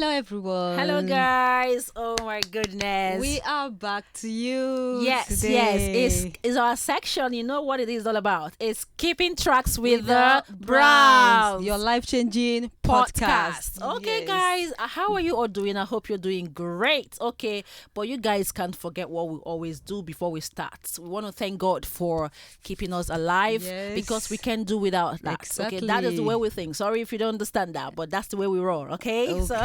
Hello, everyone. Hello, guys. Oh my goodness. We are back to you. Yes, today. yes. It's our section. You know what it is all about. It's keeping tracks with the Browns. Your life-changing podcast. Okay, Yes. guys. How are you all doing? I hope you're doing great. Okay, but you guys can't forget what we always do before we start. We want to thank God for keeping us alive Yes. because we can't do without that. Okay, that is the way we think. Sorry if you don't understand that, but that's the way we roll. Okay. So,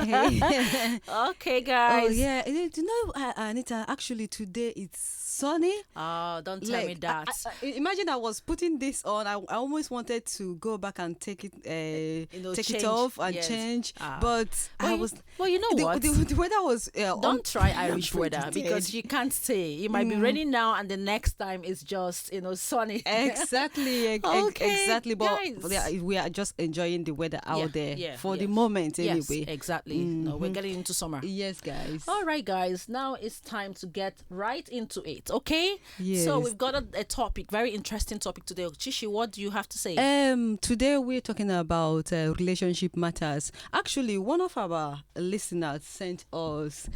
okay, guys. Oh yeah. You know, Anita. Actually, today it's sunny. Oh, don't tell me that. Imagine I was putting this on. I almost wanted to go back and take it, take change. it off and Yes. change. Ah. But I you- was. well, you know what? The weather was. Don't try Irish weather unpredicted. because you can't say. It might be raining now, and the next time it's just sunny. Exactly, Okay, exactly. But guys. yeah, we are just enjoying the weather out there for the yes. moment, Yes, anyway. exactly. No, we're getting into summer. Yes, guys. All right, guys. Now it's time to get right into it. Okay. Yes. So we've got a topic, very interesting topic today. Chichi, what do you have to say? Today we're talking about relationship matters. Actually, one of our listeners sent us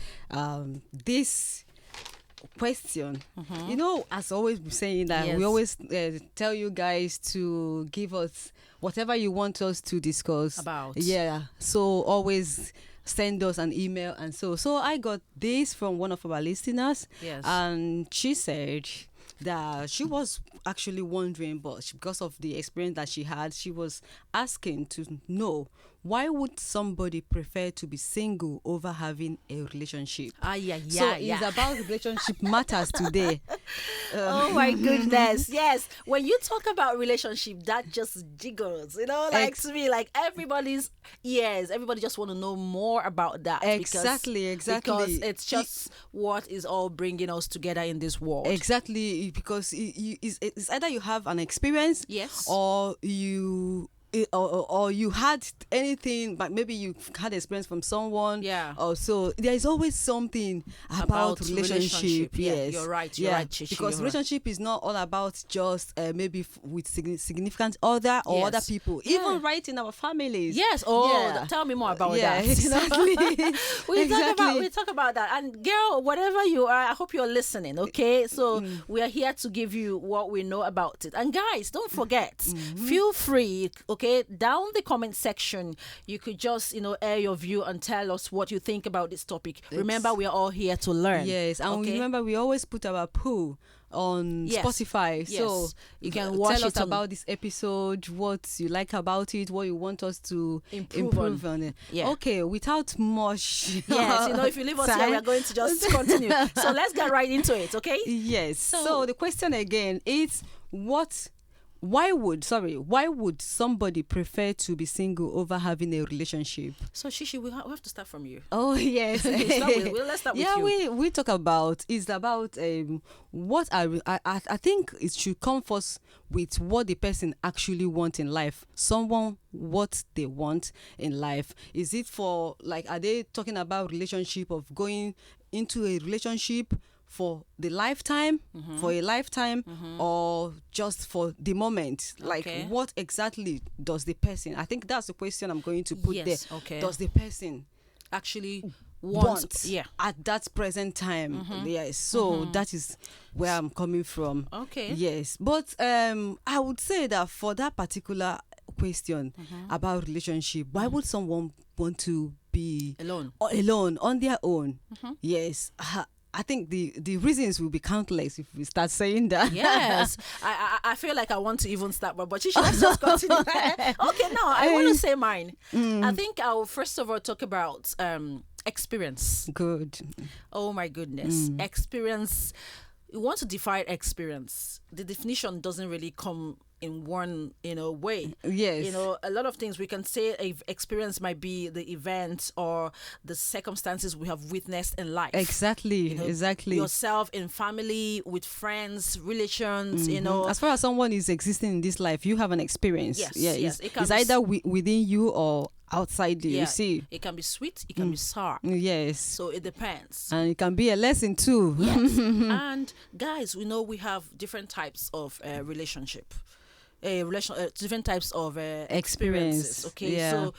this question. You know, as always we're saying that Yes. we always tell you guys to give us whatever you want us to discuss About. Yeah, so always send us an email. And so I got this from one of our listeners. Yes. And she said that she was actually wondering, but because of the experience that she had, she was asking to know, why would somebody prefer to be single over having a relationship? So it's about relationship matters today. Oh my goodness. Yes. When you talk about relationship, that just jiggles, to me, like everybody's ears, everybody just want to know more about that. Exactly. Because it's just what is all bringing us together in this world. Exactly, because it's either you have an experience, Yes. or you had anything, but maybe you had experience from someone. Yeah. Or so there is always something about relationship. Yeah, Yes, you're right. You're right, Chichi, because you're right. relationship is not all about just maybe with significant other or Yes. other people. Yeah. Even right in our families. Yes. Oh, Yeah. tell me more about Yeah, that. exactly. We talk about that. And girl, whatever you are, I hope you're listening. Okay. So we are here to give you what we know about it. And guys, don't forget, feel free. Okay, down the comment section, you could just air your view and tell us what you think about this topic. Remember, we are all here to learn. Yes, and okay? remember we always put our poll on Yes. Spotify. Yes. So You can watch tell us it on- about this episode, what you like about it, what you want us to Improve on it. Yeah. Okay, without much Yes, if you leave us here, time. we're going to just continue. So let's get right into it, okay? Yes. So- So the question again is why would somebody prefer to be single over having a relationship? So Shishi, we have to start from you. Oh yes. Let's start with you. we talk about what I think it should come first with what the person actually wants in life. Someone what they want in life. Is it for, like, are they talking about relationship of going into a relationship for the lifetime, for a lifetime, or just for the moment? Like, Okay. what exactly does the person? I think that's the question I'm going to put Yes, there. okay. Does the person Actually want yeah. at that present time? Yes. So that is where I'm coming from. Okay. Yes. But I would say that for that particular question about relationship, why would someone want to be Alone. alone on their own? Yes. I think the reasons will be countless if we start saying that. Yes, I feel like I want to even start, but let's just continue. Okay, now I want to say mine. I think I will first of all talk about experience. Good. Oh my goodness, experience. You want to define experience. The definition doesn't really come in one way. Yes. A lot of things we can say experience might be the event or the circumstances we have witnessed in life. Exactly. Exactly. Yourself, in family, with friends, relations, As far as someone is existing in this life, you have an experience. Yes, Yeah. yes. It's either within you or outside you. Yeah, You see. it can be sweet, it can be sour. Yes. So it depends. And it can be a lesson too. Yes. And guys, we have different types of relationship. Different types of experiences. Okay, Yeah. so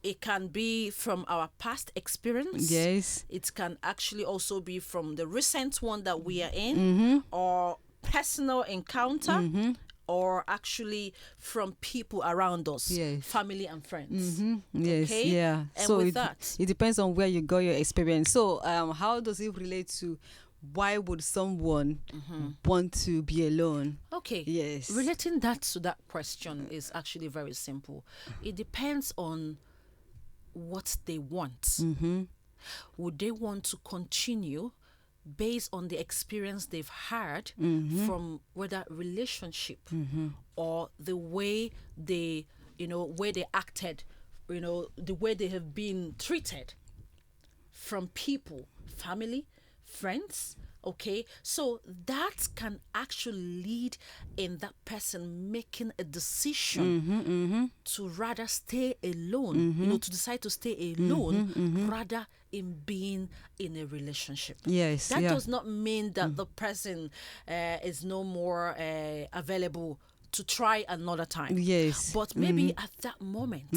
It can be from our past experience. Yes. It can actually also be from the recent one that we are in, or personal encounter, or actually from people around us, Yes. family and friends. Yes, Okay? yeah. And So with that, it depends on where you got your experience. So how does it relate to why would someone want to be alone? okay, Yes. relating that to that question is actually very simple. It depends on what they want. Would they want to continue based on the experience they've had from whether relationship or the way they, where they acted, the way they have been treated from people, family, friends? Okay, so that can actually lead in that person making a decision to rather stay alone, to decide to stay alone rather in being in a relationship. Yes. That does not mean that the person is no more available to try another time. Yes. But maybe at that moment,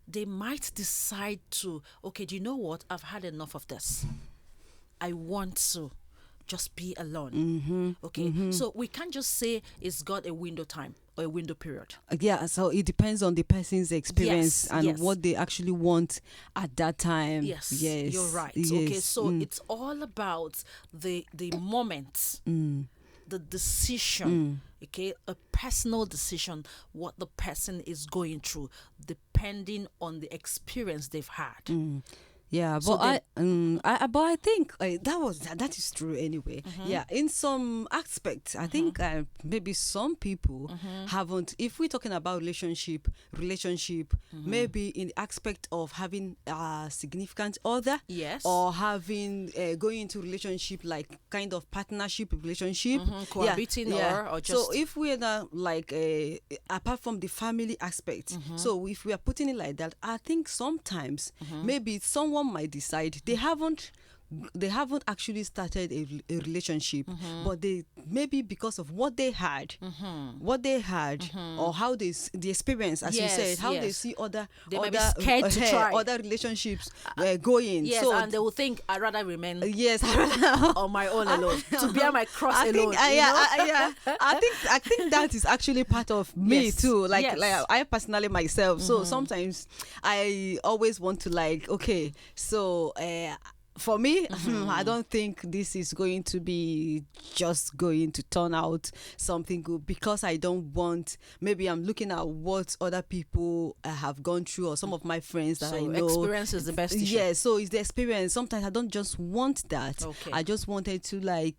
they might decide to, okay, do you know what? I've had enough of this. I want to just be alone. Okay, so we can't just say it's got a window time or a window period. Yeah, so it depends on the person's experience and what they actually want at that time. Yes, yes, you're right. yes. Okay, so it's all about the moment, the decision, okay, a personal decision, what the person is going through, depending on the experience they've had. Yeah, So but I think that is true anyway. Yeah, in some aspects, I think maybe some people haven't. If we're talking about relationship, maybe in the aspect of having a significant other, Yes. or having going into relationship like kind of partnership relationship, cohabiting or just. So if we're not like apart from the family aspect, so if we are putting it like that, I think sometimes maybe someone might decide they haven't actually started a relationship, but they maybe because of what they had, or how the experience, as you said, how they see they might be scared to try other relationships going. Yes, so, and they will think I'd rather remain yes, on my own alone, to bear my cross alone. I think that is actually part of me Yes, too. Like yes. I personally myself. So sometimes I always want to okay. So for me, I don't think this is going to be just going to turn out something good, because I don't want, maybe I'm looking at what other people have gone through, or some of my friends that I know. Experience is the best issue. Yeah, so it's the experience. Sometimes I don't just want that. Okay. I just wanted to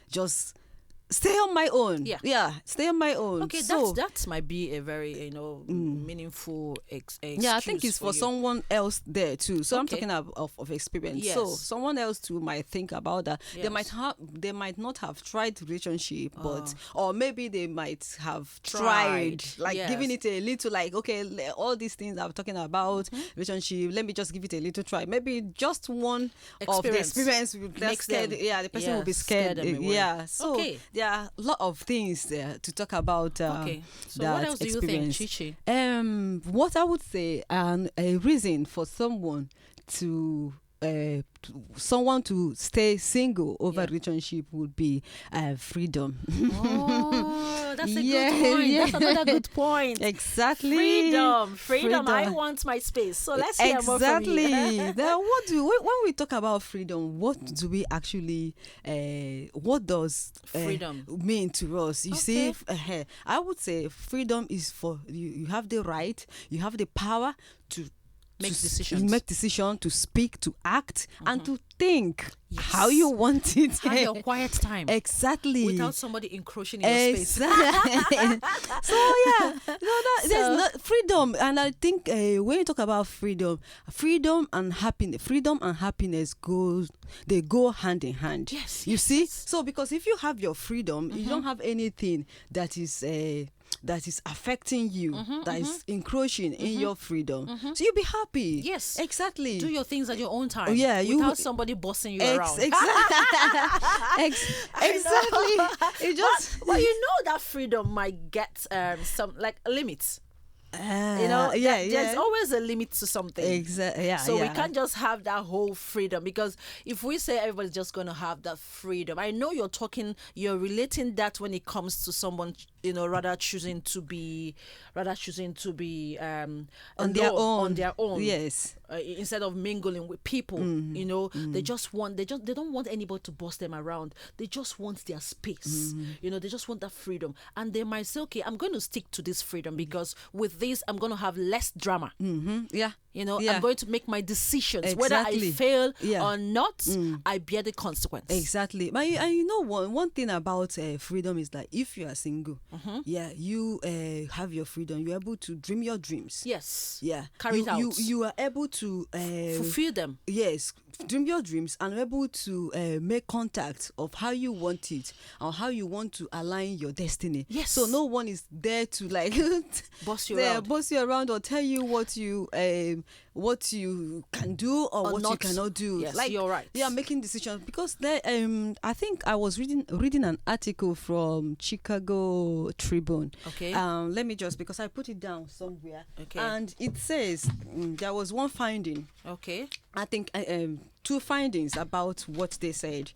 just stay on my own. Yeah. Stay on my own. Okay, so, that might be a very meaningful excuse. yeah, I think it's for you. someone else there too. So I'm Okay. talking of experience. Yes. So someone else too might think about that. Yes. They might not have tried relationship, but or maybe they might have tried like Yes. giving it a little, like, okay, all these things I'm talking about relationship, let me just give it a little try. Maybe just one of the experience will Makes scared. them- Yeah, the person will be scare scared. them away. Yeah. So Okay. there are a lot of things there to talk about. Okay, so that what else do you think, experience. Chichi? What I would say, a reason for someone to stay single over relationship would be freedom. Oh, that's a Yeah, good point. yeah. That's another good point. Exactly. Freedom. I want my space. So let's hear more from you. Exactly. Now, when we talk about freedom, what do we actually? What does Freedom mean to us? You see, I would say freedom is for you. You have the right. You have the power to Make to decisions. make decision, to speak, to act, and to think how you want it. Have your quiet time. Exactly. Without somebody encroaching in your space. So yeah, there's not freedom, and I think when you talk about freedom and happiness go hand in hand. Yes, you yes, see. yes. So because if you have your freedom, you don't have anything that is affecting you, that is encroaching in your freedom. So you'll be happy. Yes. Exactly. Do your things at your own time. Oh, yeah, without somebody bossing you around. Exactly. It just But you know that freedom might get some like limits. There's always a limit to something. Exactly. Yeah. So we can't just have that whole freedom, because if we say everybody's just going to have that freedom, I know you're relating that when it comes to someone, rather choosing to be on their own. Yes. Instead of mingling with people, they don't want anybody to boss them around. They just want their space. They just want that freedom, and they might say, okay, I'm going to stick to this freedom because with this I'm going to have less drama. Yeah. I'm going to make my decisions. Whether I fail or not, I bear the consequence. Exactly. But one thing about freedom is that if you are single, you have your freedom. You're able to dream your dreams. Yes. Yeah. Carry it out. You are able to fulfill them. Yes. Dream your dreams and able to make contact of how you want it or how you want to align your destiny. Yes. So no one is there to boss you around or tell you what you can do or what you cannot do. Yes, you're right. They are making decisions because I think I was reading an article from Chicago Tribune. Okay. Let me just, because I put it down somewhere. Okay. And it says there was one finding. Okay. I think two findings about what they said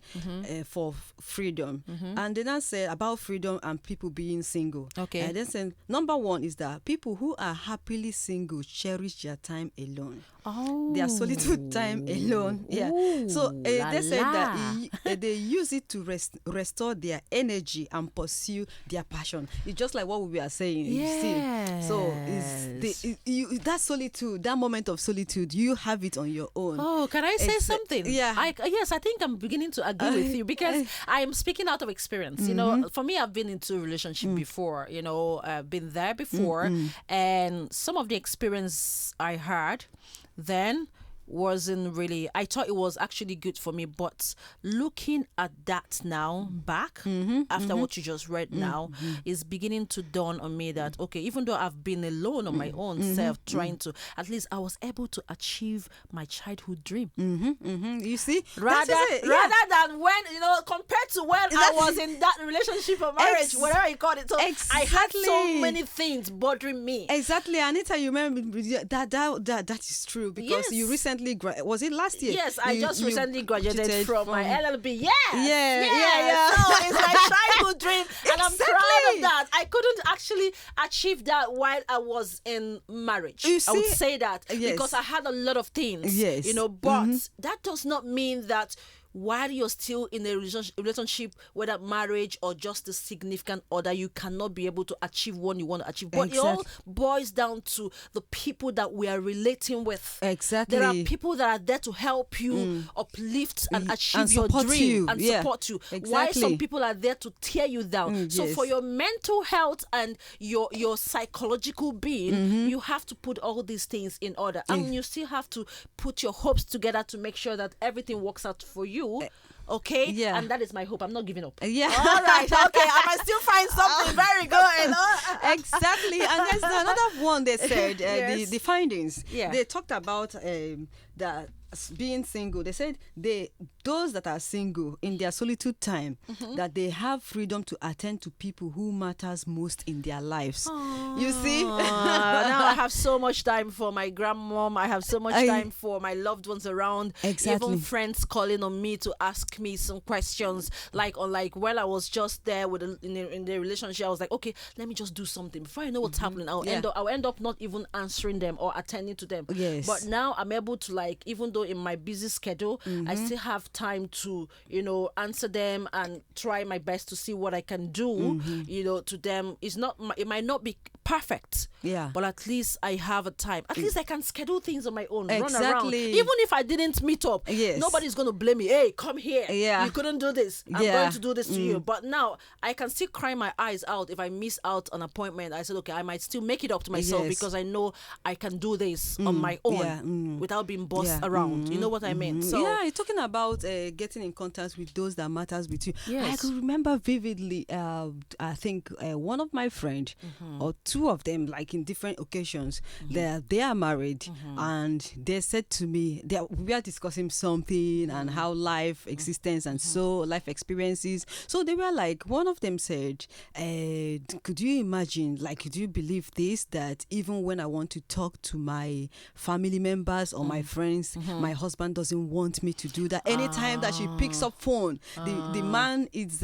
for freedom. And they now said about freedom and people being single. Okay. And they said number one is that people who are happily single cherish their time alone. Oh. Their solitude time alone. Yeah. Ooh, so they said that they use it to restore their energy and pursue their passion. It's just like what we were saying. Yes. So that solitude, that moment of solitude, you have it on your own. Oh, can I say something? Yeah. I think I'm beginning to agree with you because I am speaking out of experience. For me, I've been into a relationship before. Been there before, and some of the experience I had then wasn't really, I thought it was actually good for me, but looking at that now back after what you just read now is beginning to dawn on me that okay, even though I've been alone on my own self trying to, at least I was able to achieve my childhood dream. You see, rather than when compared to when I was in that relationship or marriage, whatever you call it. So I had so many things bothering me. Exactly, Anita, you remember that is true because you recently was it last year? Yes, I just recently graduated from my LLB. Yeah. So it's my childhood dream, and I'm proud of that. I couldn't actually achieve that while I was in marriage. You see? I would say that because I had a lot of things. Yes. But that does not mean that while you're still in a relationship, whether marriage or just a significant other, you cannot be able to achieve what you want to achieve. But it all boils down to the people that we are relating with. Exactly. There are people that are there to help you uplift and achieve your dream and support you. Exactly. While some people are there to tear you down. So for your mental health and your psychological being, you have to put all these things in order. And you still have to put your hopes together to make sure that everything works out for you. Okay, and that is my hope. I'm not giving up. All right, okay. I might still find something very good. Exactly, and there's another one. They said the findings. Yeah. They talked about that being single. They said those that are single in their solitude time, that they have freedom to attend to people who matters most in their lives. You see, now I have so much time for my grandmom. I have so much time for my loved ones around. Exactly. Even friends calling on me to ask me some questions. Like when I was just there in the relationship, I was like, okay, let me just do something before I know what's happening. I'll end up not even answering them or attending to them. Yes. But now I'm able to even though in my busy schedule, I still have time to answer them and try my best to see what I can do to them. It might not be perfect, but at least I have a time. At least I can schedule things on my own, run around. Even if I didn't meet up, nobody's going to blame me. Hey, come here. You couldn't do this. I'm going to do this to you. But now I can still cry my eyes out if I miss out an appointment. I said, okay, I might still make it up to myself because I know I can do this on my own without being bossed around. You know what I mean? So you're talking about getting in contact with those that matters with you. Yes. I could remember vividly. I think one of my friends or two two of them, like in different occasions, they are married, and they said to me, we are discussing something and how life existence and so life experiences. So they were like, one of them said, could you imagine, like, could you believe this, that even when I want to talk to my family members or my friends, my husband doesn't want me to do that. Anytime that she picks up phone, the man is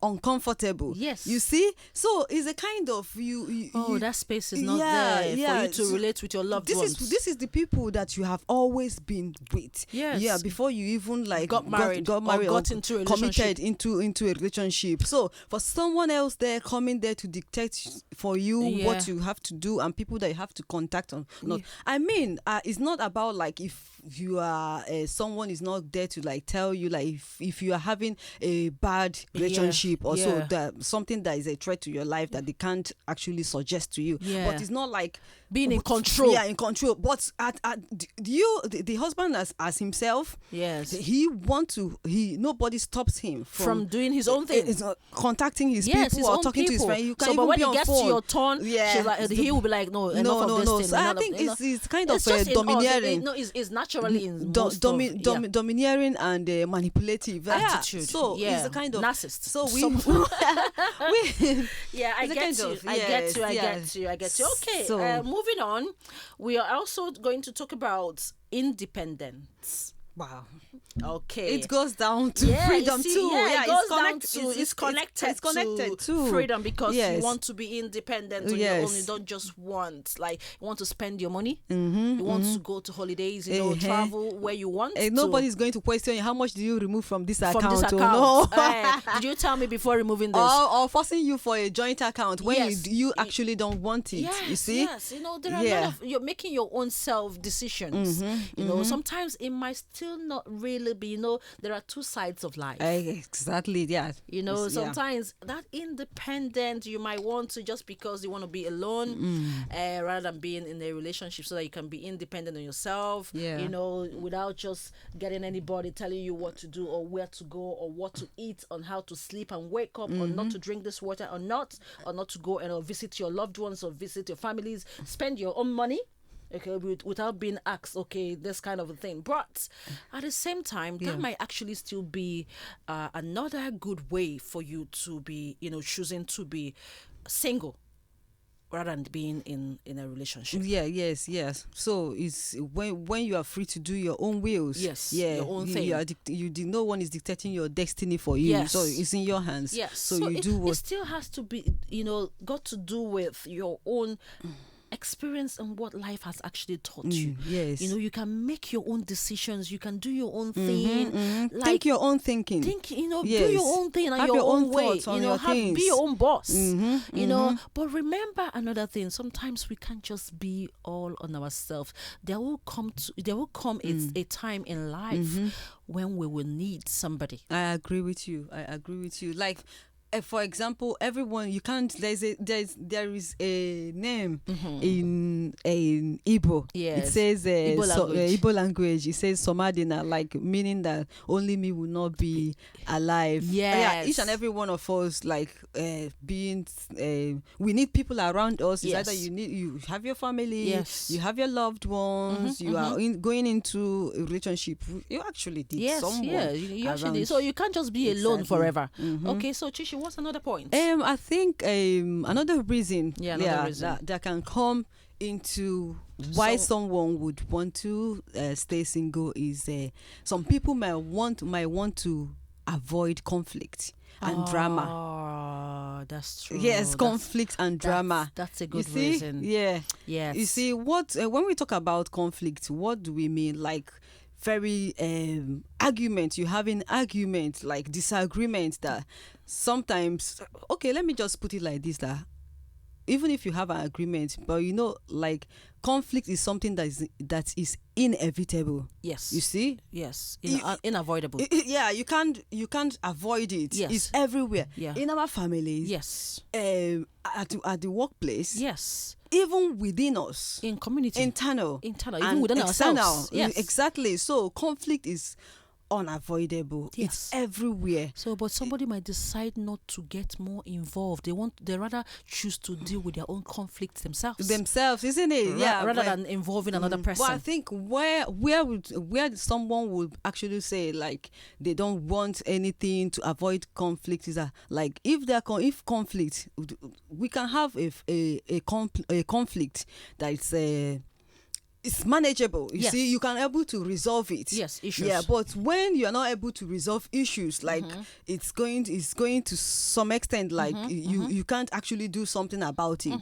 uncomfortable. Yes. You see? So it's a kind of that space is not there for you to relate with your loved ones. This is the people that you have always been with. Yes. Yeah, before you even like got married or got into a relationship. Committed into a relationship. So for someone else there coming there to dictate for you what you have to do and people that you have to contact on. I mean, it's not about like if you are someone is not there to like tell you like if you are having a bad relationship or so, that something that is a threat to your life that they can't actually suggest to you. But it's not like being in control. Yeah, in control. But the husband as himself, yes, nobody stops him from doing his own thing. Contacting his people or talking to his friends. You can but when be he on gets phone. to your turn, he will be like, no, enough of this thing. So I think it's kind of domineering. It's naturally in domineering and manipulative attitude. So it's a kind of narcissist. So we I get you. Okay. So moving on, we are also going to talk about independence. Wow. Okay. It goes down to freedom too. Yeah, it's connected to freedom because you want to be independent on your own. You don't just want, like, you want to spend your money. You want to go to holidays, travel where you want. Nobody's going to question you, how much do you remove from this account? No. Did you tell me before removing this? Or forcing you for a joint account when you actually don't want it. Yes, you see? Yes. There are a lot of, you're making your own self decisions. Sometimes it might still not really be, there are two sides of life. Exactly, yeah. Sometimes that independent, you might want to just because you want to be alone rather than being in a relationship so that you can be independent on yourself, without just getting anybody telling you what to do or where to go or what to eat, on how to sleep and wake up, or not to drink this water or not to go and visit your loved ones or visit your families, spend your own money. Okay, without being asked, this kind of a thing. But at the same time, that might actually still be another good way for you to be, choosing to be single rather than being in a relationship. Yes. So it's when you are free to do your own wills. Yes, your own thing. No one is dictating your destiny for you. Yes. So it's in your hands. Yes. So you do what... It still has to be, got to do with your own... experience and what life has actually taught you. Yes. You can make your own decisions. You can do your own thing. Like, think your own thinking. Do your own thing and have your own way. Thoughts on your things. Be your own boss. But remember another thing. Sometimes we can't just be all on ourselves. There will come a time in life when we will need somebody. I agree with you. Like, for example, everyone, you can't. There is a name in Igbo. Yes. It says Igbo language. It says Somadina, like meaning that only me will not be alive. Yes. Yeah. Each and every one of us, like being, we need people around us. It's either you have your family, you have your loved ones, you are going into a relationship. You actually need someone. You actually need. So you can't just be alone forever. Okay, so Chichi, what's another point? I think another reason reason that can come into why someone would want to stay single is some people might want to avoid conflict and drama. That's true. Yes, conflict and drama. That's a good reason. Yeah. Yes. You see, what when we talk about conflict, what do we mean? Like very argument. You have an argument, like disagreement that sometimes. Okay, let me just put it like this: that even if you have an agreement, but like conflict is something that is inevitable. Yes. You see? Yes. Unavoidable. You can't avoid it. Yes. It's everywhere. Yeah. In our families. Yes. At the workplace. Yes. Even within us. In community. Internal. Even within ourselves. Yes. Exactly. So conflict is unavoidable. Yes. It's everywhere. So, but somebody might decide not to get more involved. They rather choose to deal with their own conflicts themselves, Isn't it? Yeah, rather than involving another person. But I think where someone would actually say like they don't want anything to avoid conflict is that like if conflict, we can have a conflict that is it's manageable. You see, you can able to resolve it. Yes, issues. Yeah, but when you are not able to resolve issues, like it's going to some extent, like you can't actually do something about it.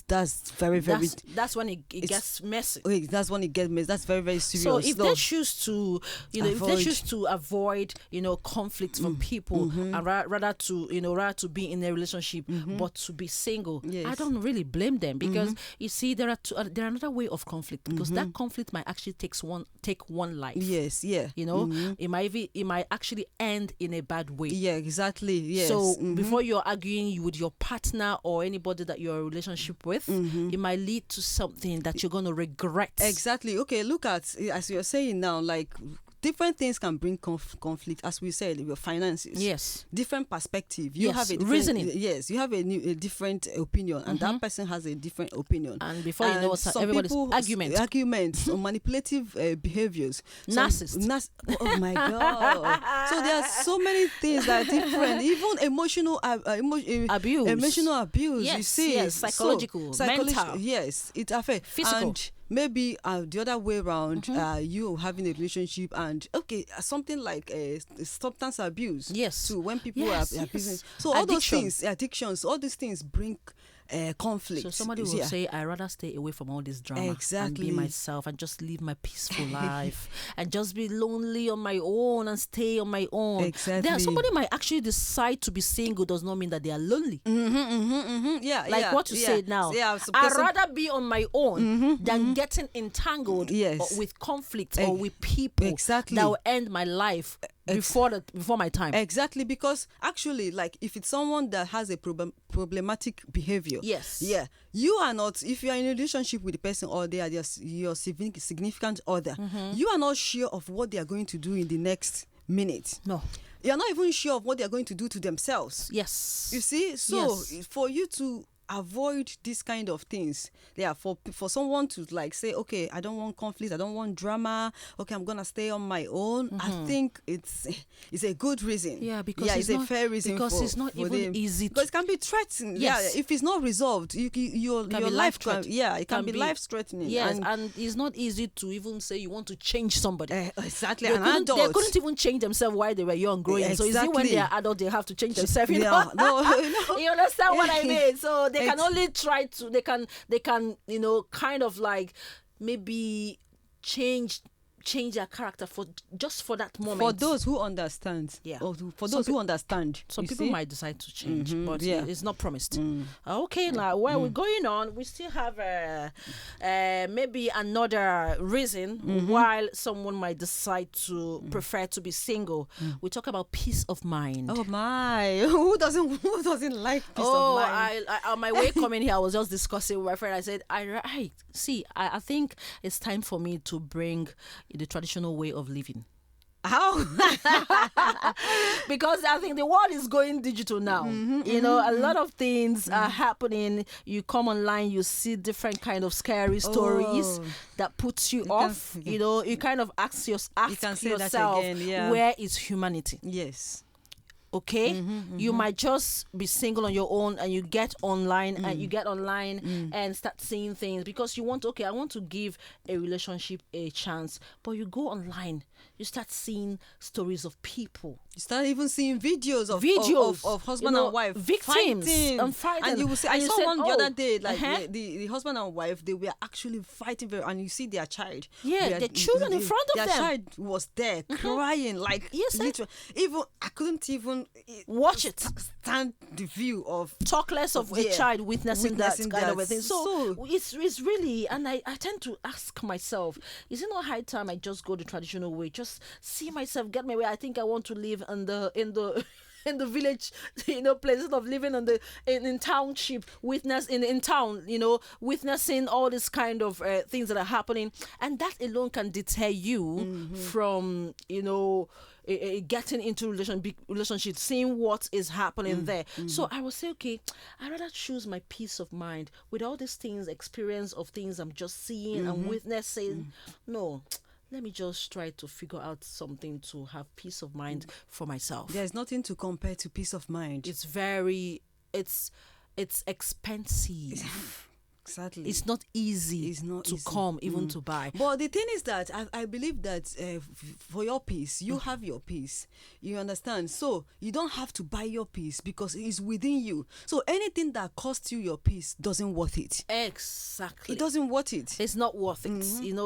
That's very very. That's when it gets messy. That's when it gets messy. That's very very serious. So if they choose to, if they choose to avoid, conflicts from people, and rather to be in a relationship, but to be single, I don't really blame them because you see there are another way of conflict. Because that conflict might actually take one life. Yes, yeah. It might actually end in a bad way. Yeah, exactly. Yes. So before you're arguing with your partner or anybody that you're in a relationship with, it might lead to something that you're going to regret. Exactly. Okay, look at, as you're saying now, like different things can bring conflict, as we said, your finances. Yes. Different perspective. You have a different reasoning. Yes, you have a different opinion, and that person has a different opinion. And before you know it, everybody's arguments or manipulative behaviors. Narcissists. Oh my God. So there are so many things that are different. Even emotional abuse. Emotional abuse. Yes, you see. yes. Psychological, mental. Yes, it affects. Physical. And maybe the other way around, you having a relationship and something like substance abuse. Yes. Too, when people are abusing. Yes. So all those things, addictions, all these things bring conflict. So somebody will say, I rather stay away from all this drama and be myself and just live my peaceful life and just be lonely on my own and stay on my own. Exactly. Somebody might actually decide to be single does not mean that they are lonely. Yeah, like what you said now. Yeah, I'd rather be on my own than getting entangled with conflict or with people that will end my life before my time. Exactly, because actually, like if it's someone that has a problematic behavior, you are not, if you are in a relationship with the person or they are just your significant other, you are not sure of what they are going to do in the next minute. No. You're not even sure of what they are going to do to themselves. Yes. You see? So for you to avoid these kind of things, for someone to like say, okay, I don't want conflict, I don't want drama, okay, I'm gonna stay on my own, I think it's a good reason. Because it's a fair reason, because it's not even easy because it can be threatening. If it's not resolved, your life can it can be life threatening. And it's not easy to even say you want to change somebody. Exactly. They couldn't even change themselves while they were young growing. So is it when they are adult they have to change themselves? You understand what I mean? So they can only try to, they can kind of like maybe change their character for that moment. For those who understand. Or for those who understand. Some people might decide to change, but it's not promised. Okay, now while we're going on, we still have maybe another reason why someone might decide to prefer to be single. We talk about peace of mind. Oh my, who doesn't like peace of mind? On my way coming here, I was just discussing with my friend. I said, I think it's time for me to bring the traditional way of living. How? Because I think the world is going digital now. A lot of things are happening. You come online, you see different kind of scary stories that puts you off. You kind of ask yourself, where is humanity? Yes. Okay, you might just be single on your own, and you get online and start seeing things because you want. Okay, I want to give a relationship a chance, but you go online, you start seeing stories of people. You start even seeing videos of husband and wife victims fighting. And you will say, I saw one the other day, like the husband and wife, they were actually fighting and you see their child. Their children in front of them. Their child was there crying, like literally. Even I couldn't even watch it. Stand the view of talk less of a child witnessing that kind of a thing. So it's really, and I tend to ask myself, is it not high time I just go the traditional way, just see myself, get my way? I think I want to live in the in the village, places of living in township, witness in town, witnessing all this kind of things that are happening, and that alone can deter you from getting into relationship, seeing what is happening there. So I will say, okay, I rather choose my peace of mind with all these things, experience of things I'm just seeing and witnessing. No, let me just try to figure out something to have peace of mind for myself. There's nothing to compare to peace of mind. It's expensive. Exactly. It's not easy to come, even to buy. But the thing is that I believe that for your peace, you have your peace. You understand? So you don't have to buy your peace because it's within you. So anything that costs you your peace doesn't worth it. Exactly. It doesn't worth it. It's not worth it.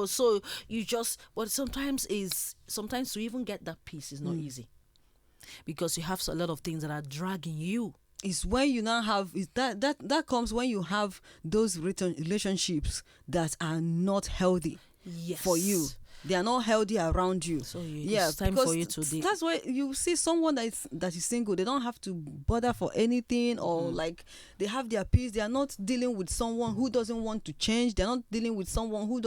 So you just, but sometimes to even get that peace is not easy, because you have a lot of things that are dragging you. It's when you now have that comes when you have those relationships that are not healthy for you. They are not healthy around you. So it's time for you to deal. That's why you see someone that is single. They don't have to bother for anything, or like they have their peace. They are not dealing with someone who doesn't want to change. They're not dealing with someone who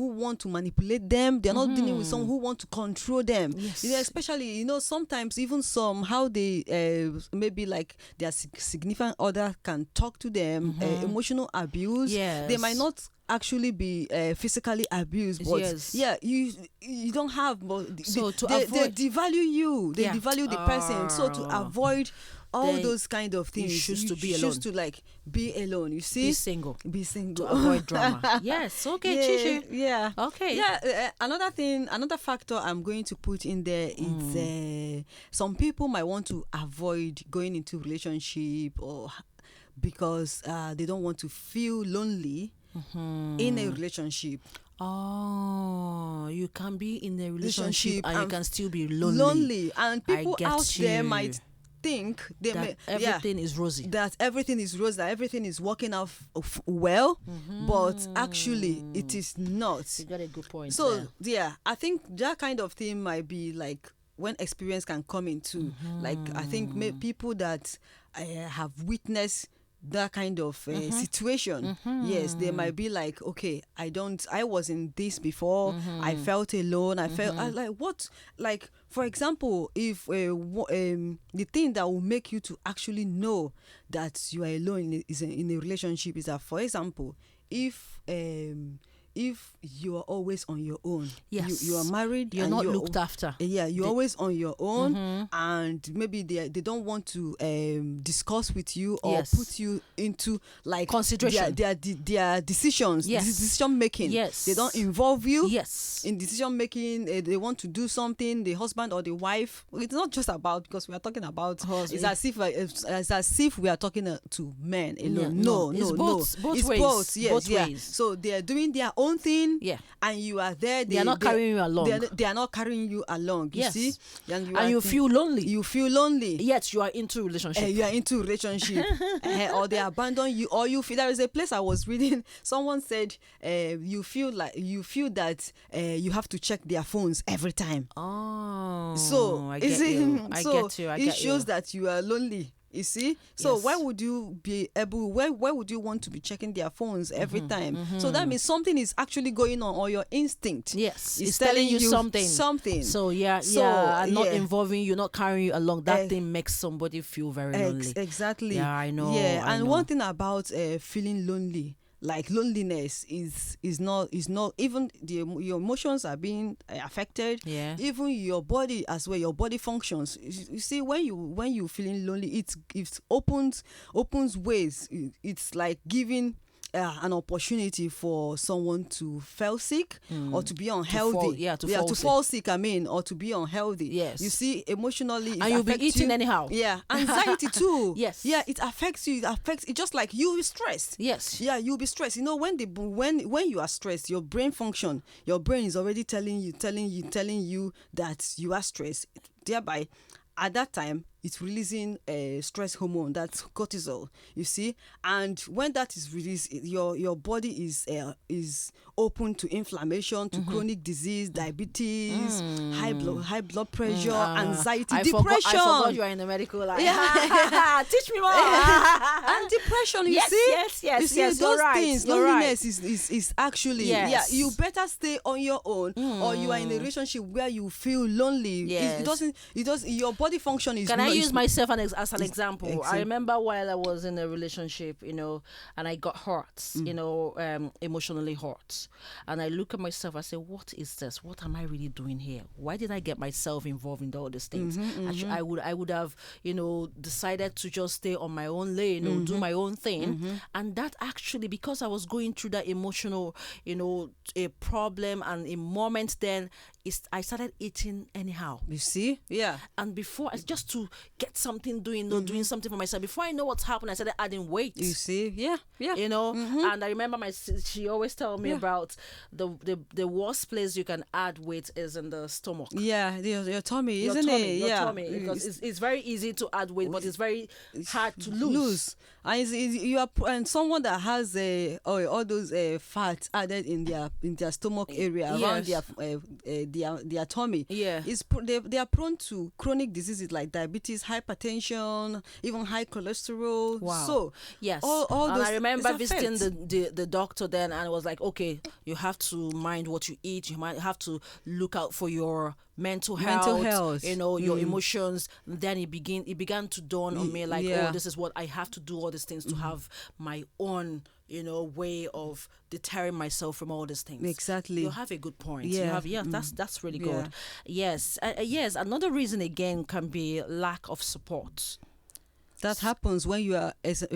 want to manipulate them. They're not dealing with someone who want to control them. Yes. Especially sometimes even how they maybe like their significant other can talk to them, emotional abuse. Yes. They might not actually be physically abused, but you don't have, but they devalue you, they devalue the person. So to avoid all those kind of things, you choose to be alone. Choose to be alone. You see, be single to avoid drama. Yes. Okay, Chichi. Yeah. Okay. Yeah. Another factor I'm going to put in there is some people might want to avoid going into relationship, or because they don't want to feel lonely in a relationship. Oh, you can be in a relationship and you can still be lonely. And people out there might think everything is rosy. That everything is rosy, that everything is working out well, but actually it is not. You got a good point. So I think that kind of thing might be like when experience can come into. Like I think people that have witnessed that kind of situation, yes, they might be like, okay, I was in this before, I felt alone, I felt like for example, if the thing that will make you to actually know that you are alone in a relationship is that, for example, if you are always on your own, you are married, you're not looked after, you're always on your own, and maybe they don't want to discuss with you or put you into like consideration, their decisions, decision making. They don't involve you in decision making. They want to do something, the husband or the wife. It's not just about, because we are talking about it's as if we are talking to men alone. No, it's both ways. Both ways. So they are doing their own thing, and you are there. They are not carrying you along. They are not carrying you along. You see, and you feel lonely. You feel lonely. Yet you are into relationship. You are into relationship, or they abandon you, or you feel. There is a place I was reading. Someone said, you feel that you have to check their phones every time. Oh, so I get you. It shows that you are lonely. You see, so why would you be able? Why would you want to be checking their phones every time? So that means something is actually going on, or your instinct, it's telling you something. So and not involving you, not carrying you along. That thing makes somebody feel very lonely. Exactly. Yeah, I know. Yeah, and one thing about feeling lonely. Like loneliness is not even your emotions are being affected. Even your body as well, your body functions. You see, when you feeling lonely, it opens ways. It's like giving an opportunity for someone to fall sick or to be unhealthy. To fall sick. Or to be unhealthy. Yes. You see, emotionally, and you'll be eating anyhow. Yeah, anxiety too. Yes. Yeah, it affects you. It just like you'll be stressed. Yes. Yeah, you'll be stressed. When you are stressed, your brain is already telling you that you are stressed. Thereby, at that time, it's releasing a stress hormone, that's cortisol, you see. And when that is released, your body is open to inflammation, to chronic disease, diabetes, high blood pressure, anxiety, depression. I forgot you are in the medical line. Yeah. Teach me more. And depression, you see. Yes. You see, those things, loneliness is actually, you better stay on your own, or you are in a relationship where you feel lonely. Yes. It doesn't, your body function is. Can I use myself as an example? Exactly. I remember while I was in a relationship, and I got hurt, emotionally hurt. And I look at myself, I say, what is this? What am I really doing here? Why did I get myself involved in all these things? I would have, decided to just stay on my own lane, do my own thing. And that actually, because I was going through that emotional, a problem and a moment, then I started eating anyhow. You see? Yeah. And before, just to get something doing something for myself, before I know what's happened, I started adding weight. You see? Yeah. And I remember she always tell me about the worst place you can add weight is in the stomach. Yeah, your tummy, Your isn't tummy, it? Your tummy, because it's very easy to add weight, but it's very hard to lose. And someone that has all those fats added in their stomach area, around their tummy, they are prone to chronic diseases like diabetes, hypertension, even high cholesterol. Wow. So all and those, I remember visiting the doctor then, and I was like, okay, you have to mind what you eat. You might have to look out for your mental health, your emotions. Then it began to dawn on me like, oh, this is what I have to do, all these things to have my own way of deterring myself from all these things. Exactly. You have a good point. That's really good. Yes. Another reason again can be lack of support. That happens when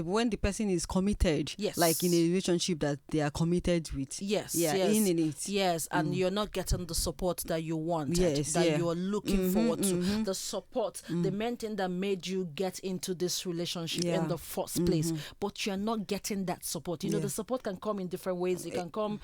when the person is committed, like in a relationship that they are committed with. In it. Yes, and you're not getting the support that you want, you are looking forward to. The support, the main thing that made you get into this relationship in the first place, but you're not getting that support. The support can come in different ways. It can come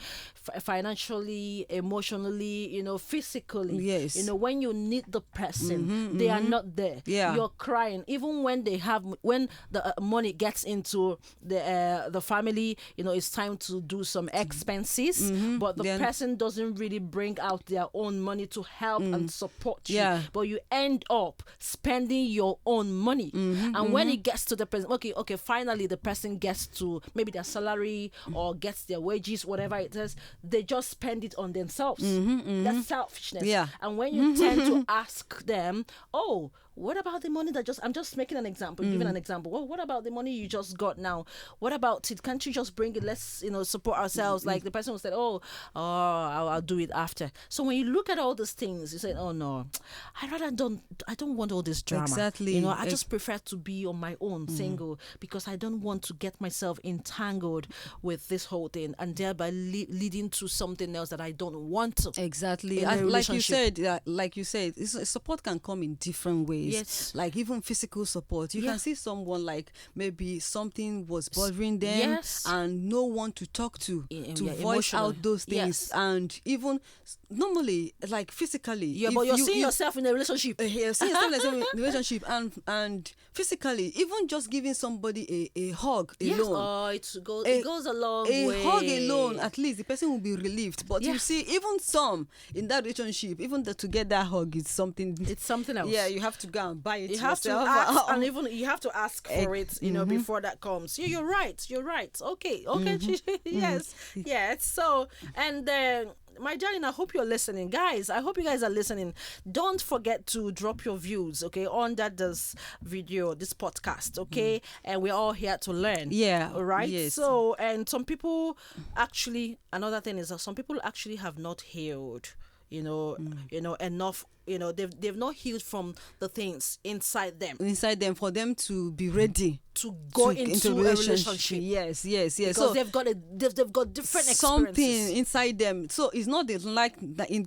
financially, emotionally, physically. Yes. When you need the person, they are not there. Yeah. You're crying, even when they have. When the money gets into the family, it's time to do some expenses, but the person doesn't really bring out their own money to help and support you. But you end up spending your own money. And when it gets to the person, okay, finally the person gets to maybe their salary or gets their wages, whatever it is, they just spend it on themselves. That's selfishness. And when you tend to ask them, oh, what about the money I'm just making an example, giving an example. Well, what about the money you just got now? What about it? Can't you just bring it? Let's, support ourselves. Like the person who said, I'll do it after. So when you look at all these things, you say, oh no, I don't want all this drama. Exactly. I just prefer to be on my own, single, because I don't want to get myself entangled with this whole thing and thereby leading to something else that I don't want to. Exactly. Like you said, support can come in different ways. Yes. Like even physical support. You can see someone like maybe something was bothering them and no one to talk to voice out those things. And even normally, like physically. But you're seeing yourself in a relationship. You're seeing yourself in a relationship and physically, even just giving somebody a hug alone. It goes a long way. A hug alone, at least the person will be relieved. But you see, even some in that relationship, even to get that hug is something. It's something else. Yeah, you have to go and buy it. You have to ask, and even you have to ask for it, before that comes. You're right. Okay. Yes. So, and my darling, I hope you're listening. Guys, I hope you guys are listening. Don't forget to drop your views, okay, under this video, this podcast, okay? And we're all here to learn. Yeah. All right? Yes. So, and some people actually, another thing is that some people actually have not healed, enough. They've not healed from the things inside them for them to be ready to go into a relationship. Yes. Because so they've got different something experiences. inside them. So it's not like that in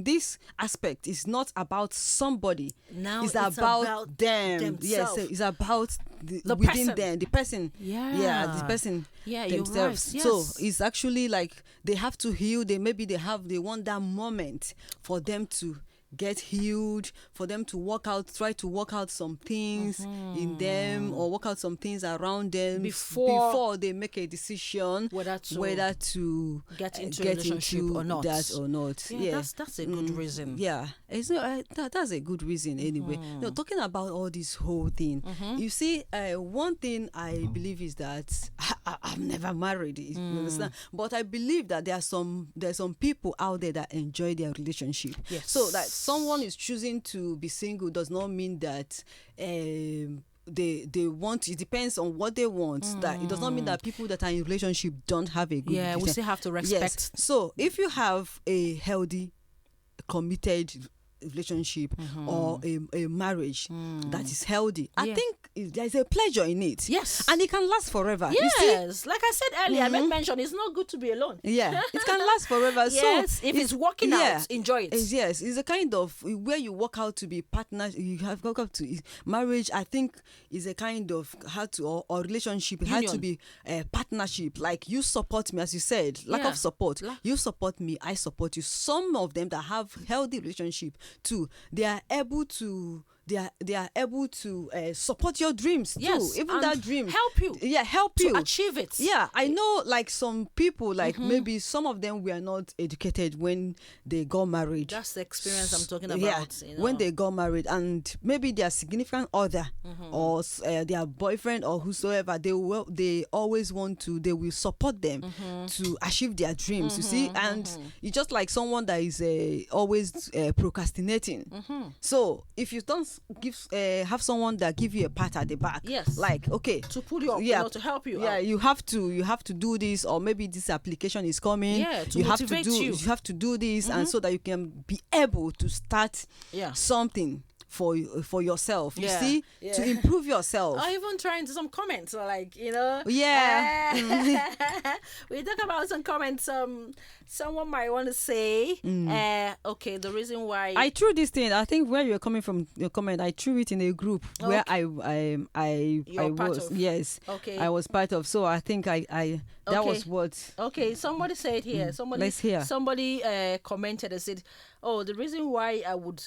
this aspect. It's not about somebody. Now it's about them. Themselves. Yes, it's about the within person. them, the person. Yeah, the person. Yeah, themselves. You're right. Yes. So it's actually like they have to heal. They want that moment for them to get healed, for them to try to work out some things in them, or work out some things around them before they make a decision whether to get into a relationship or not. That or not. Yeah, that's a good reason. Yeah, it's that's a good reason anyway. Talking about all this whole thing, you see, one thing I believe is that I've never married, you understand? But I believe that there's some people out there that enjoy their relationship. Yes. So that someone is choosing to be single does not mean that they want. It depends on what they want. That it does not mean that people that are in relationship don't have a good we still have to respect. Yes. So if you have a healthy, committed relationship or a marriage that is healthy, I think there's a pleasure in it. Yes. And it can last forever. Yes. You see? Like I said earlier, I made mention, it's not good to be alone. Yeah. It can last forever. Yes. So if it's working out, enjoy it. Yes. It's a kind of where you work out to be partners. You have work out to marriage. I think is a kind of or relationship. It had to be a partnership. Like you support me, as you said, lack of support. You support me, I support you. Some of them that have healthy relationship too, they are able to support your dreams too. Even that dream help you. Yeah, help you to achieve it. Yeah, I know. Like some people, like maybe some of them were not educated when they got married. That's the experience I'm talking about. Yeah, you know? When they got married, and maybe their significant other or their boyfriend or whosoever, they always want to. They will support them to achieve their dreams. You see, and it's just like someone that is always procrastinating. So if you don't have someone that give you a pat at the back, like okay, to pull you up, to help you out. You have to do this, or maybe this application is coming, to motivate you have to do this, and so that you can be able to start something for yourself, you see, to improve yourself. Or even trying to some comments, like, we talk about some comments. Someone might want to say, okay, the reason why I threw this thing. I think where you're coming from, your comment, I threw it in a group where I was. Yes, okay, I was part of. So I think that was what. Okay, somebody said here. Let's hear. Somebody commented and said, "Oh, the reason why I would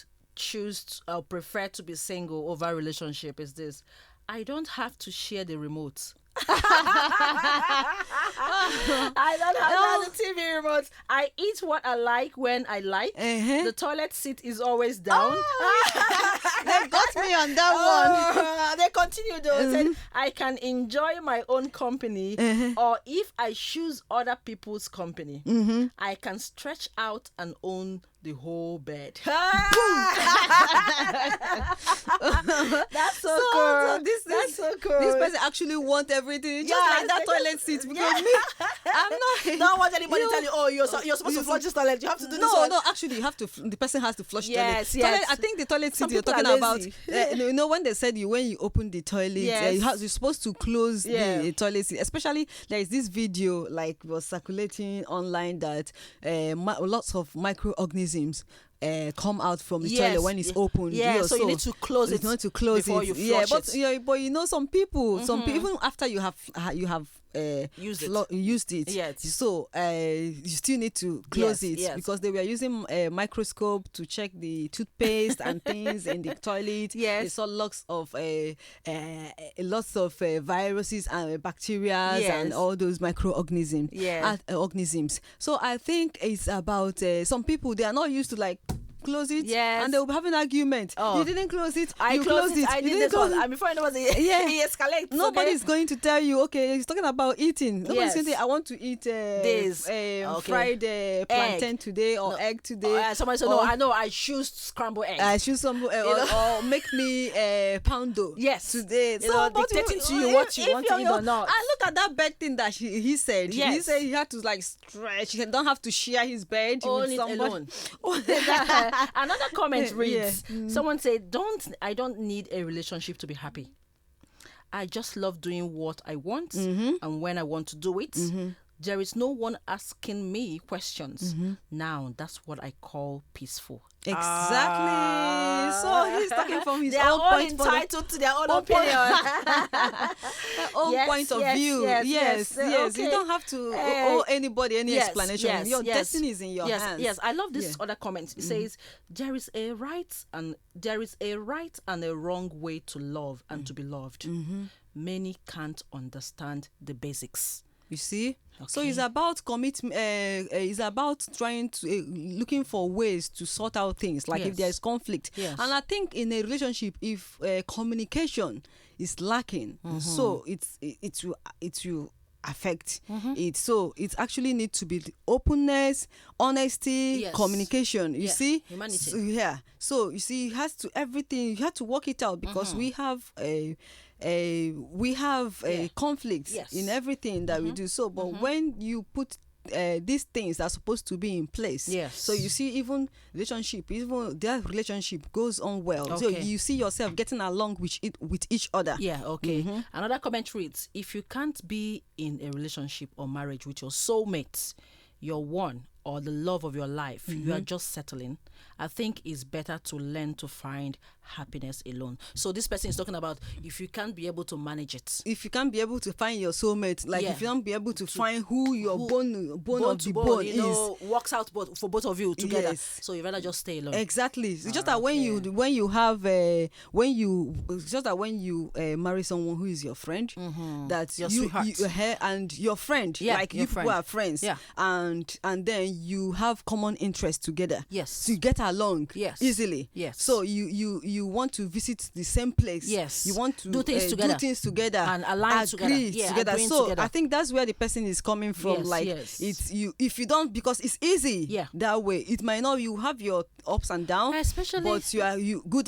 prefer to be single over relationship is this: I don't have to share the remote." I don't have the TV remote. I eat what I like when I like. The toilet seat is always down. They got me on that one. They continue though. Said, I can enjoy my own company, or if I choose other people's company, I can stretch out and own the whole bed. That's so cool. That's so cool. This person actually wants everything, just like that toilet seat. Because me, I'm not. Don't want anybody tell you, oh, you're supposed to flush this toilet. You have to do this. No. Actually, you have to. The person has to flush toilet. Toilet. I think the toilet seat you're talking about. When they said when you open the toilet, you're supposed to close the toilet seat. Especially there is this video like was circulating online that lots of microorganisms come out from the toilet when it's open. So you need to close it. You need to close before it. You flush it. But some people, even after you have used it. So you still need to close it because they were using a microscope to check the toothpaste and things in the toilet. They saw lots of viruses and bacteria and all those microorganisms. Organisms. So I think it's about some people, they are not used to like close it, and they will have an argument. You didn't close it. I closed it. I did this one. And before I know it escalates. Nobody's going to tell you. Okay, he's talking about eating. Nobody's going to say, I want to eat fried plantain today or egg today. Somebody said, no, I know. I choose scrambled egg. I choose some or make me poundo. Today. So dictating to you what you want to eat or not. I look at that bed thing that he said. He said he had to like stretch. He don't have to share his bed with somebody. Another comment reads, someone said, I don't need a relationship to be happy. I just love doing what I want and when I want to do it. There is no one asking me questions. Now, that's what I call peaceful. Exactly. So he's talking from his own point. They are all entitled to their own opinion. own point of view. Yes. Okay. You don't have to owe anybody any explanation. Your destiny is in your hands. Yes, I love this other comment. It says there is a right and a wrong way to love and to be loved. Many can't understand the basics. You see? Okay. So it's about commitment. It's about trying to looking for ways to sort out things. Like if there is conflict, and I think in a relationship, if communication is lacking, so it will affect it. So it actually needs to be the openness, honesty, communication. You see, humanity. So you see, it has to everything. You have to work it out because we have a conflict in everything that we do. So, but when you put these things that are supposed to be in place, so you see, even their relationship goes on well. So you see yourself getting along with each other. Another comment reads: if you can't be in a relationship or marriage with your soulmate, your one, or the love of your life, you are just settling, I think it's better to learn to find happiness alone. So this person is talking about if you can't be able to manage it. If you can't be able to find your soulmate, like if you can't be able to find who your bone of the bone is, works out for both of you together. So you better just stay alone. Exactly. It's just that when you marry someone who is your friend, that your you sweetheart. and your friend, like you people are friends, and then you have common interests together. So you get along easily. So you want to visit the same place. You want to do things together and align together. So I think that's where the person is coming from. It's you, if you don't, because it's easy that way. It might not, you have your ups and downs, especially, but you good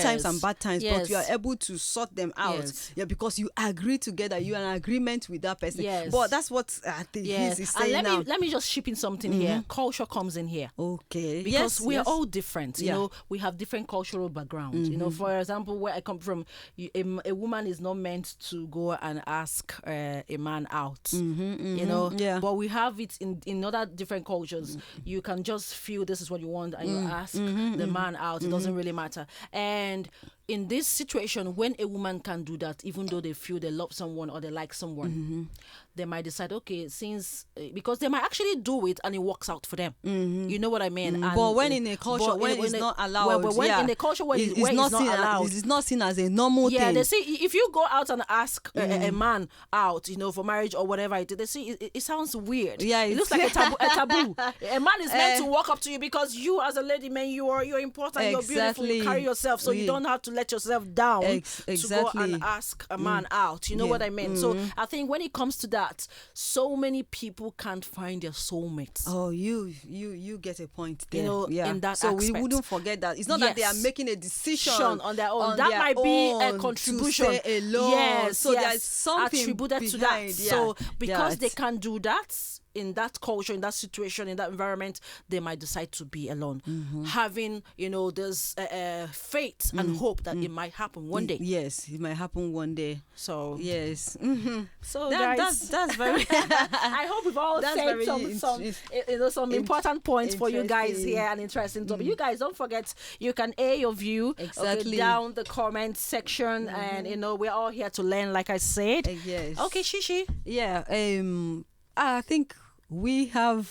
times and bad times, but you are able to sort them out. Because you agree together, you're in agreement with that person. But that's what I think he's saying now. Let me just chip in something here. Culture comes in here. Because we are all different. You know, we have different cultural backgrounds. You know, for example, where I come from, a woman is not meant to go and ask a man out. You know, but we have it in other different cultures. You can just feel this is what you want and you ask the man out. It doesn't really matter. And in this situation, when a woman can do that, even though they feel they love someone or they like someone, they might decide, okay, because they might actually do it and it works out for them. You know what I mean? And, but when in a culture where it's not allowed, in a culture where it's not allowed, it's not seen as a normal thing. They see, if you go out and ask a man out, you know, for marriage or whatever, they see it sounds weird. It looks like a taboo. A man is meant to walk up to you because you, as a lady, man, you're important, you're beautiful, you carry yourself, so you don't have to let yourself down to go and ask a man out. You know what I mean? So I think when it comes to that, so many people can't find their soulmates. Oh, you get a point there. You know, in that so aspect. we wouldn't forget that. It's not that they are making a decision on their own. That might be a contribution. To stay alone. So there's something attributed behind, to that. So because they can do that, in that culture, in that situation, in that environment, they might decide to be alone, having, you know, there's faith and hope that it might happen one day. Yes, it might happen one day. So yes, so that's very. I hope we've all said some important points for you guys here and interesting. But you guys, don't forget, you can air your view down the comment section, and you know, we're all here to learn, like I said. Yes. Okay, Chichi. Yeah. I think we have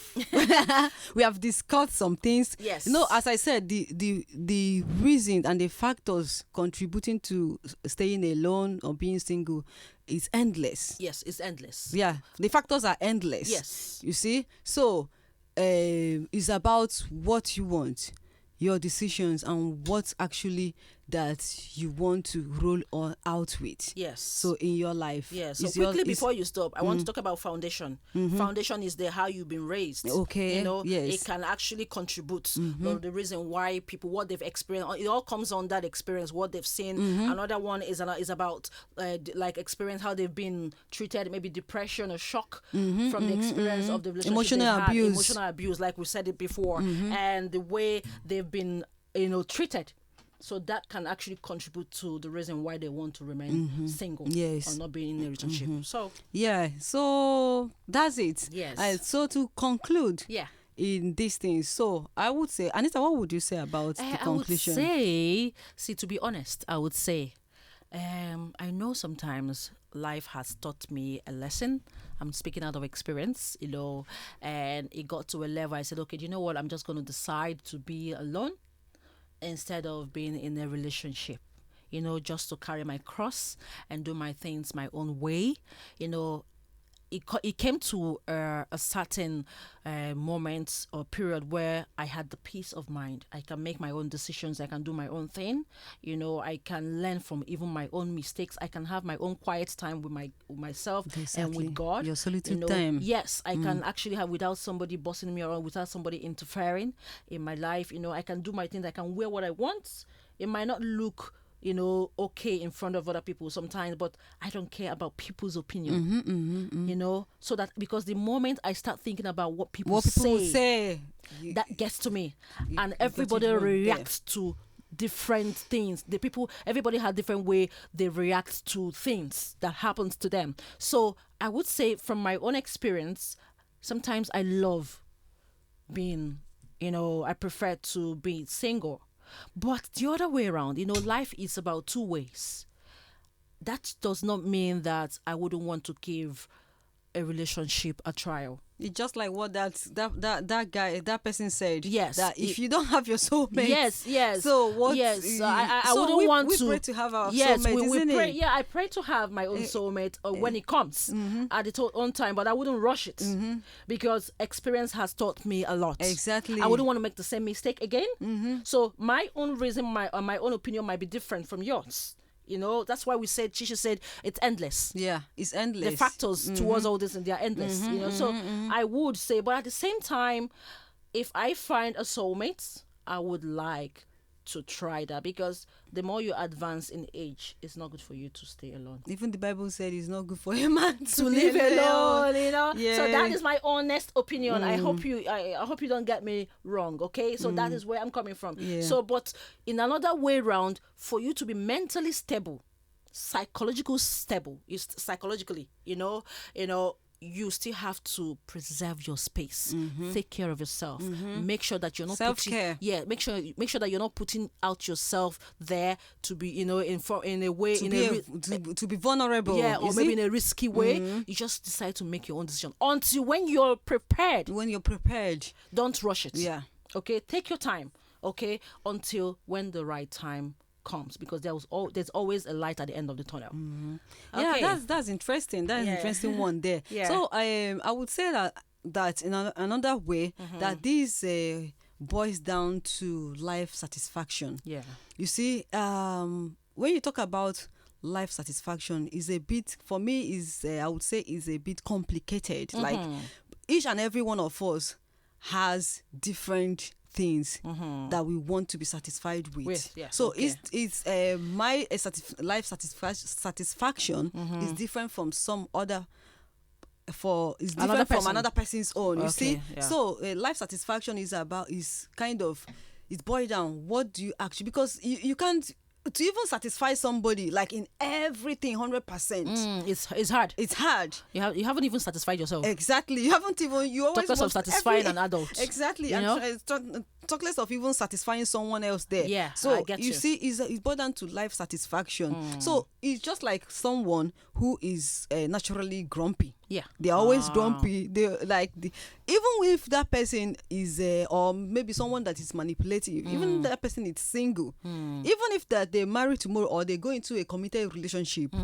discussed some things. Yes. You know, as I said, the reason and the factors contributing to staying alone or being single is endless. Yes, it's endless. Yeah, the factors are endless. Yes. You see, so it's about what you want, your decisions, and what actually that you want to roll out with. Yes. So in your life. Yes. So quickly before you stop, I want to talk about foundation. Foundation is how you've been raised. Okay. You know, yes. It can actually contribute the reason why people, what they've experienced. It all comes on that experience, what they've seen. Another one is about like experience, how they've been treated, maybe depression or shock from the experience of the relationship. Emotional abuse, like we said it before, and the way they've been, you know, treated. So that can actually contribute to the reason why they want to remain single or not being in a relationship. So so that's it. Yes. So to conclude in these things, so I would say, Anita, what would you say about the conclusion? I would say, to be honest, I would say I know sometimes life has taught me a lesson. I'm speaking out of experience, and it got to a level I said, okay, do you know what? I'm just going to decide to be alone instead of being in a relationship. Just to carry my cross and do my things my own way. It came to a certain moment or period where I had the peace of mind. I can make my own decisions. I can do my own thing. I can learn from even my own mistakes. I can have my own quiet time with myself and with God. Your solitude time. Yes, I can actually have without somebody bossing me around, without somebody interfering in my life. I can do my things. I can wear what I want. It might not look okay in front of other people sometimes, but I don't care about people's opinion, so that because the moment I start thinking about what people say, that gets to me, and everybody reacts to different things. Everybody has different way they react to things that happens to them. So I would say from my own experience, sometimes I love being, I prefer to be single. But the other way around, life is about two ways. That does not mean that I wouldn't want to give a relationship a trial. It's just like what that person said. Yes. That if you don't have your soulmate. Yes. So what? Yes. I wouldn't want to. We pray to have our soulmate, isn't pray. it? Yeah, I pray to have my own soulmate when it comes at its own time, but I wouldn't rush it because experience has taught me a lot. Exactly. I wouldn't want to make the same mistake again. So my own reason, my own opinion might be different from yours. That's why Chichi said it's endless. Yeah, it's endless. The factors towards all this, and they are endless. So I would say, but at the same time, if I find a soulmate, I would like to try that, because the more you advance in age, it's not good for you to stay alone. Even the Bible said it's not good for a man to live alone. Yeah. So that is my honest opinion. I hope you don't get me wrong. Okay, so that is where I'm coming from. Yeah. So, but in another way round, for you to be mentally stable, psychologically, you still have to preserve your space, take care of yourself, make sure that you're not self-care. Make sure that you're not putting out yourself there to be, in a way, to be vulnerable. Yeah, or maybe in a risky way. You just decide to make your own decision until when you're prepared. Don't rush it. Yeah. Okay, take your time. Okay, until when the right time comes, because there's always a light at the end of the tunnel. Okay. Yeah, that's interesting. That's an interesting one there. Yeah. So I would say that in another way that this boils down to life satisfaction. Yeah. You see, when you talk about life satisfaction, is a bit, for me, I would say is a bit complicated. Like each and every one of us has different things that we want to be satisfied with. Yeah. So it's my life satisfaction is different from some other. It's different from another person's own. You see, so life satisfaction is boiled down. What do you actually? Because you can't. To even satisfy somebody like in everything 100%, it's hard. It's hard. You haven't even satisfied yourself. Exactly. You haven't even. You always talk less of satisfying an adult. Exactly. Talk less of even satisfying someone else there. Yeah. So I get you. See, it's boiled down to life satisfaction. So it's just like someone who is naturally grumpy. Yeah. They're always grumpy. Even if that person is or maybe someone that is manipulative, even that person is single, even if that they marry tomorrow or they go into a committed relationship,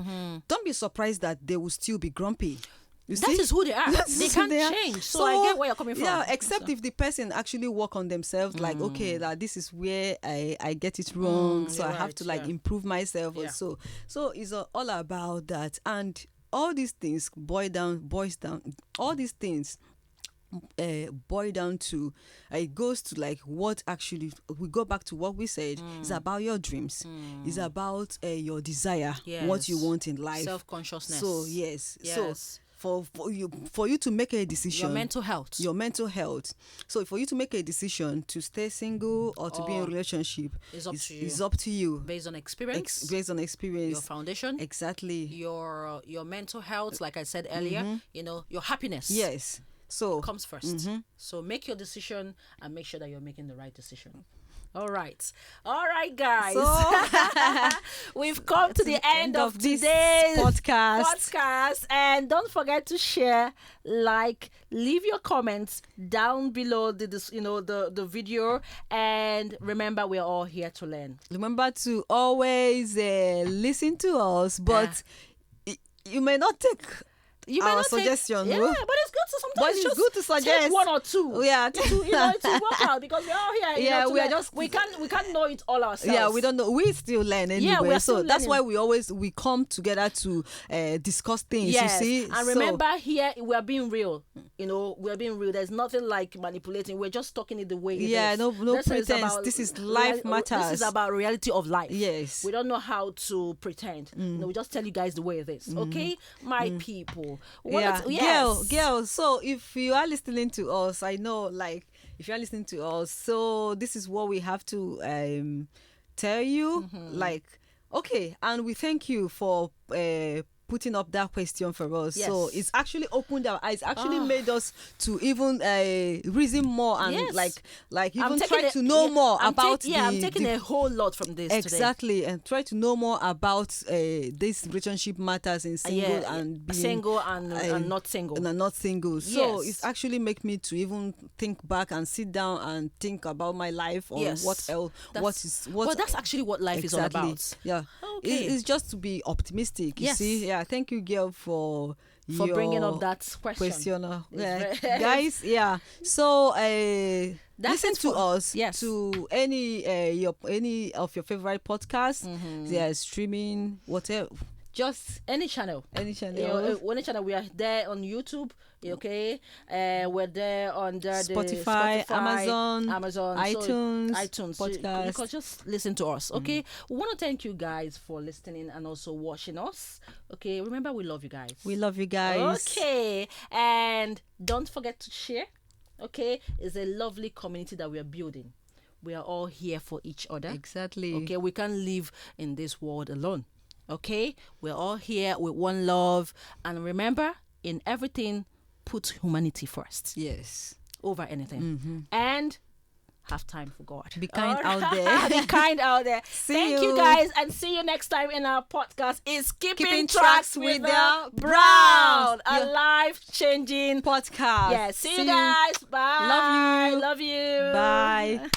don't be surprised that they will still be grumpy. That is who they are. They can't change. So I get where you're coming from. Yeah, except if the person actually work on themselves, like, okay, that this is where I get it wrong, so I have to improve myself also. So it's all about that. And all these things boil down to it goes to like what actually we go back to what we said. It's about your dreams. It's about your desire, what you want in life, self-consciousness. So so for you to make a decision, your mental health. So for you to make a decision to stay single or to be in a relationship, it's up to you based on experience. Your foundation. Exactly. Your mental health, like I said earlier, your happiness. Yes. So comes first. So make your decision and make sure that you're making the right decision. All right, guys. So We've come to the end of this today's podcast. And don't forget to share, like, leave your comments down below the video, and remember, we're all here to learn. Remember to always listen to us, but you may not take our suggestion. Yeah, but it's good to sometimes. But it's good to suggest take one or two. Yeah, to work out, because we're all here. Yeah, we are learn. just we can't know it all ourselves. Yeah, we don't know. We still learn anyway. Yeah, we're so still that's learning. why we come together to discuss things. Yes. You see, And remember, here we are being real. We are being real. There's nothing like manipulating. We're just talking it the way it is. Yeah, no This pretense. This is life matters. This is about reality of life. Yes. We don't know how to pretend. We just tell you guys the way it is. Okay, my people. Girl. So if you are listening to us, I know, like, if you are listening to us, so this is what we have to tell you. Like, okay, and we thank you for putting up that question for us. Yes. So it's actually opened our eyes, actually made us to even reason more and like even try to know more about I'm taking a whole lot from this exactly today. And try to know more about this relationship matters in single and being single and not single and not single. So Yes. it's actually make me to even think back and sit down and think about my life or what else, well, that's actually what life is all about. Yeah. Okay. It's just to be optimistic. You see. Yeah. Thank you, girl, for bringing up that question. Guys. Yeah. So listen to us. Yes. To any of your favorite podcasts. They are streaming whatever. Just any channel. Any channel. Any channel. We are there on YouTube. Okay, we're there on Spotify, Amazon, iTunes, podcast. You can just listen to us. Okay, we want to thank you guys for listening and also watching us. Okay, remember, we love you guys. We love you guys. Okay, and don't forget to share. Okay, it's a lovely community that we are building. We are all here for each other. Exactly. Okay, we can't live in this world alone. Okay, we're all here with one love, and remember, in everything, put humanity first. Yes. Over anything. And have time for God. Be kind out there. Be kind out there. Thank you guys, and see you next time in our podcast. It's Keeping Tracks with the Brown, a life-changing podcast. Yeah, see you guys. Bye. Love you. Love you. Bye.